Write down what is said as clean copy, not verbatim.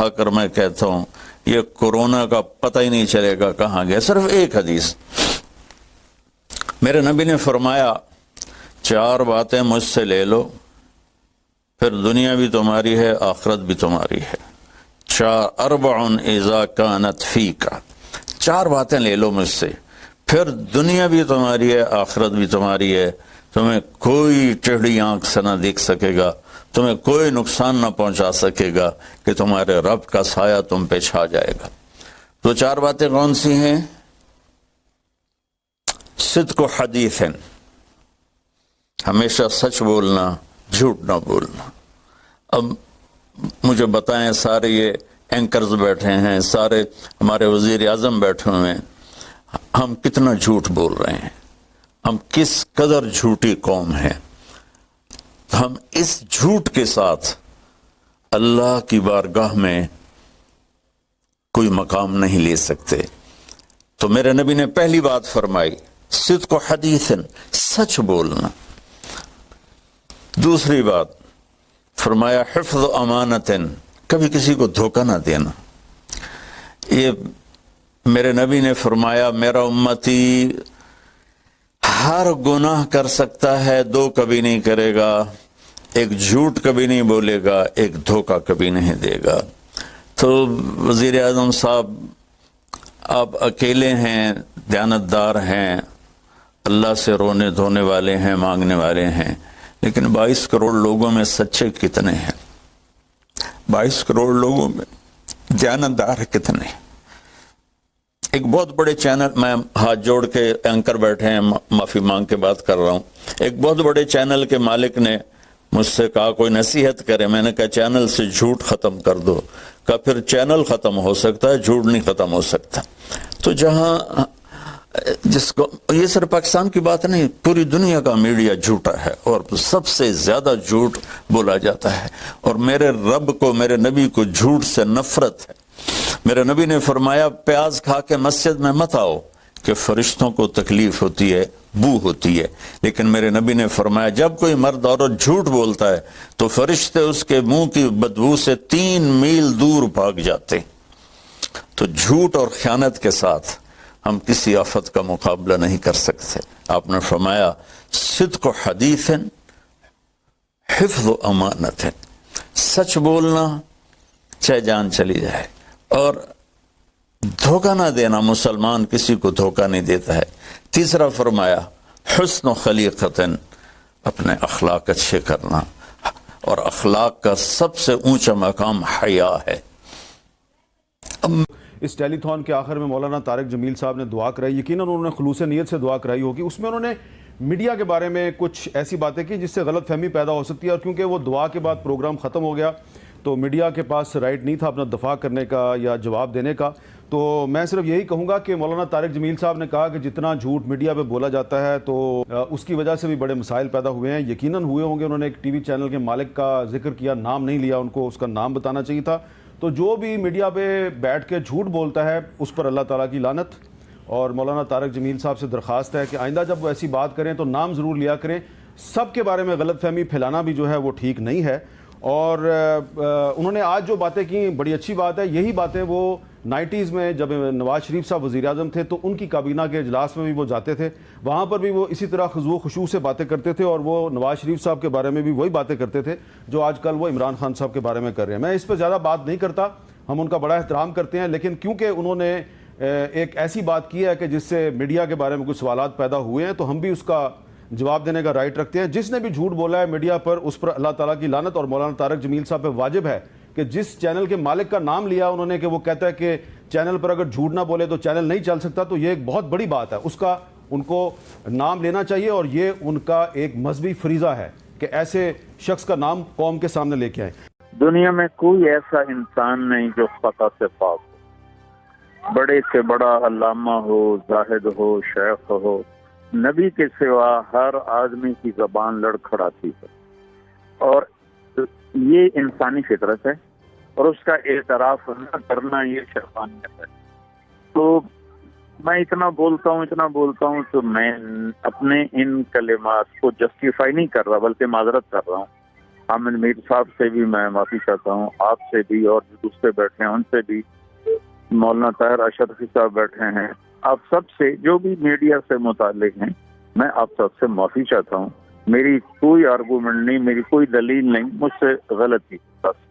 کھا کر میں کہتا ہوں یہ کورونا کا پتہ ہی نہیں چلے گا کہاں گیا. صرف ایک حدیث میرے نبی نے فرمایا 4 باتیں مجھ سے لے لو پھر دنیا بھی تمہاری ہے آخرت بھی تمہاری ہے. 4 اذا کانت فیک، 4 باتیں لے لو مجھ سے پھر دنیا بھی تمہاری ہے آخرت بھی تمہاری ہے. تمہیں کوئی ٹیڑھی آنکھ سے نہ دیکھ سکے گا، تمہیں کوئی نقصان نہ پہنچا سکے گا کہ تمہارے رب کا سایہ تم پہ چھا جائے گا. تو 4 باتیں کون سی ہیں؟ صدق و حدیث، ہمیشہ سچ بولنا، جھوٹ نہ بولنا. اب مجھے بتائیں، سارے یہ اینکرز بیٹھے ہیں، سارے ہمارے وزیر اعظم بیٹھے ہوئے ہیں، ہم کتنا جھوٹ بول رہے ہیں، ہم کس قدر جھوٹی قوم ہیں. ہم اس جھوٹ کے ساتھ اللہ کی بارگاہ میں کوئی مقام نہیں لے سکتے. تو میرے نبی نے پہلی بات فرمائی صدق و حدیث، سچ بولنا. دوسری بات فرمایا حفظ امانت، کبھی کسی کو دھوکہ نہ دینا. یہ میرے نبی نے فرمایا میرا امتی ہر گناہ کر سکتا ہے، 2 کبھی نہیں کرے گا، ایک جھوٹ کبھی نہیں بولے گا، ایک دھوکہ کبھی نہیں دے گا. تو وزیر اعظم صاحب آپ اکیلے ہیں، دیانتدار ہیں، اللہ سے رونے دھونے والے ہیں، مانگنے والے ہیں، لیکن 22 کروڑ لوگوں میں سچے کتنے ہیں؟ 22 کروڑ لوگوں میں دیانتدار کتنے ہیں؟ ایک بہت بڑے چینل، میں ہاتھ جوڑ کے اینکر بیٹھے ہیں، معافی مانگ کے بات کر رہا ہوں، ایک بہت بڑے چینل کے مالک نے مجھ سے کہا کوئی نصیحت کرے. میں نے کہا چینل سے جھوٹ ختم کر دو. کہا پھر چینل ختم ہو سکتا ہے، جھوٹ نہیں ختم ہو سکتا. تو جہاں جس کو یہ صرف پاکستان کی بات نہیں، پوری دنیا کا میڈیا جھوٹا ہے اور سب سے زیادہ جھوٹ بولا جاتا ہے. اور میرے رب کو، میرے نبی کو جھوٹ سے نفرت ہے. میرے نبی نے فرمایا پیاز کھا کے مسجد میں مت آؤ کہ فرشتوں کو تکلیف ہوتی ہے، بو ہوتی ہے. لیکن میرے نبی نے فرمایا جب کوئی مرد عورت جھوٹ بولتا ہے تو فرشتے اس کے منہ کی بدبو سے 3 میل دور بھاگ جاتے. تو جھوٹ اور خیانت کے ساتھ ہم کسی آفت کا مقابلہ نہیں کر سکتے. آپ نے فرمایا صدق و حدیث، حفظ و امانت، سچ بولنا چاہے جان چلی جائے، اور دھوکہ نہ دینا. مسلمان کسی کو دھوکہ نہیں دیتا ہے. تیسرا فرمایا حسن و خلیقت، اپنے اخلاق اچھے کرنا، اور اخلاق کا سب سے اونچا مقام حیا ہے. اس ٹیلی تھون کے آخر میں مولانا طارق جمیل صاحب نے دعا کرائی، یقیناً انہوں نے خلوص نیت سے دعا کرائی ہوگی. اس میں انہوں نے میڈیا کے بارے میں کچھ ایسی باتیں کی جس سے غلط فہمی پیدا ہو سکتی ہے، اور کیونکہ وہ دعا کے بعد پروگرام ختم ہو گیا تو میڈیا کے پاس رائٹ نہیں تھا اپنا دفاع کرنے کا یا جواب دینے کا. تو میں صرف یہی کہوں گا کہ مولانا طارق جمیل صاحب نے کہا کہ جتنا جھوٹ میڈیا پہ بولا جاتا ہے تو اس کی وجہ سے بھی بڑے مسائل پیدا ہوئے ہیں. یقیناً ہوئے ہوں گے. انہوں نے ایک ٹی وی چینل کے مالک کا ذکر کیا، نام نہیں لیا، ان کو اس کا نام بتانا چاہیے تھا. تو جو بھی میڈیا پہ بیٹھ کے جھوٹ بولتا ہے اس پر اللہ تعالیٰ کی لعنت. اور مولانا طارق جمیل صاحب سے درخواست ہے کہ آئندہ جب وہ ایسی بات کریں تو نام ضرور لیا کریں. سب کے بارے میں غلط فہمی پھیلانا بھی جو ہے وہ ٹھیک نہیں ہے. اور انہوں نے آج جو باتیں کی بڑی اچھی بات ہے. یہی باتیں وہ 90s میں جب نواز شریف صاحب وزیر اعظم تھے تو ان کی کابینہ کے اجلاس میں بھی وہ جاتے تھے، وہاں پر بھی وہ اسی طرح خضوع و خشوع سے باتیں کرتے تھے، اور وہ نواز شریف صاحب کے بارے میں بھی وہی باتیں کرتے تھے جو آج کل وہ عمران خان صاحب کے بارے میں کر رہے ہیں. میں اس پہ زیادہ بات نہیں کرتا، ہم ان کا بڑا احترام کرتے ہیں، لیکن کیونکہ انہوں نے ایک ایسی بات کی ہے کہ جس سے میڈیا کے بارے میں کچھ سوالات پیدا ہوئے ہیں تو ہم بھی اس کا جواب دینے کا رائٹ رکھتے ہیں. جس نے بھی جھوٹ بولا ہے میڈیا پر اس پر اللہ تعالیٰ کی لعنت. اور مولانا طارق جمیل صاحب پہ واجب ہے کہ جس چینل کے مالک کا نام لیا انہوں نے کہ وہ کہتا ہے کہ چینل پر اگر جھوٹ نہ بولے تو چینل نہیں چل سکتا، تو یہ ایک بہت بڑی بات ہے، اس کا ان کو نام لینا چاہیے. اور یہ ان کا ایک مذہبی فریضہ ہے کہ ایسے شخص کا نام قوم کے سامنے لے کے آئیں. دنیا میں کوئی ایسا انسان نہیں جو خطا سے پاک ہو، بڑے سے بڑا علامہ ہو، زاہد ہو، شیخ ہو، نبی کے سوا ہر آدمی کی زبان لڑکھڑاتی ہے، اور یہ انسانی فطرت ہے، اور اس کا اعتراف نہ کرنا یہ شیطانیت ہے. تو میں اتنا بولتا ہوں تو میں اپنے ان کلمات کو جسٹیفائی نہیں کر رہا بلکہ معذرت کر رہا ہوں. حامد میر صاحب سے بھی میں معافی چاہتا ہوں، آپ سے بھی، اور جو دوسرے بیٹھے ہیں ان سے بھی، مولانا طاہر اشرفی صاحب بیٹھے ہیں، آپ سب سے، جو بھی میڈیا سے متعلق ہیں، میں آپ سب سے معافی چاہتا ہوں. میری کوئی آرگومنٹ نہیں، میری کوئی دلیل نہیں، مجھ سے غلطی بس.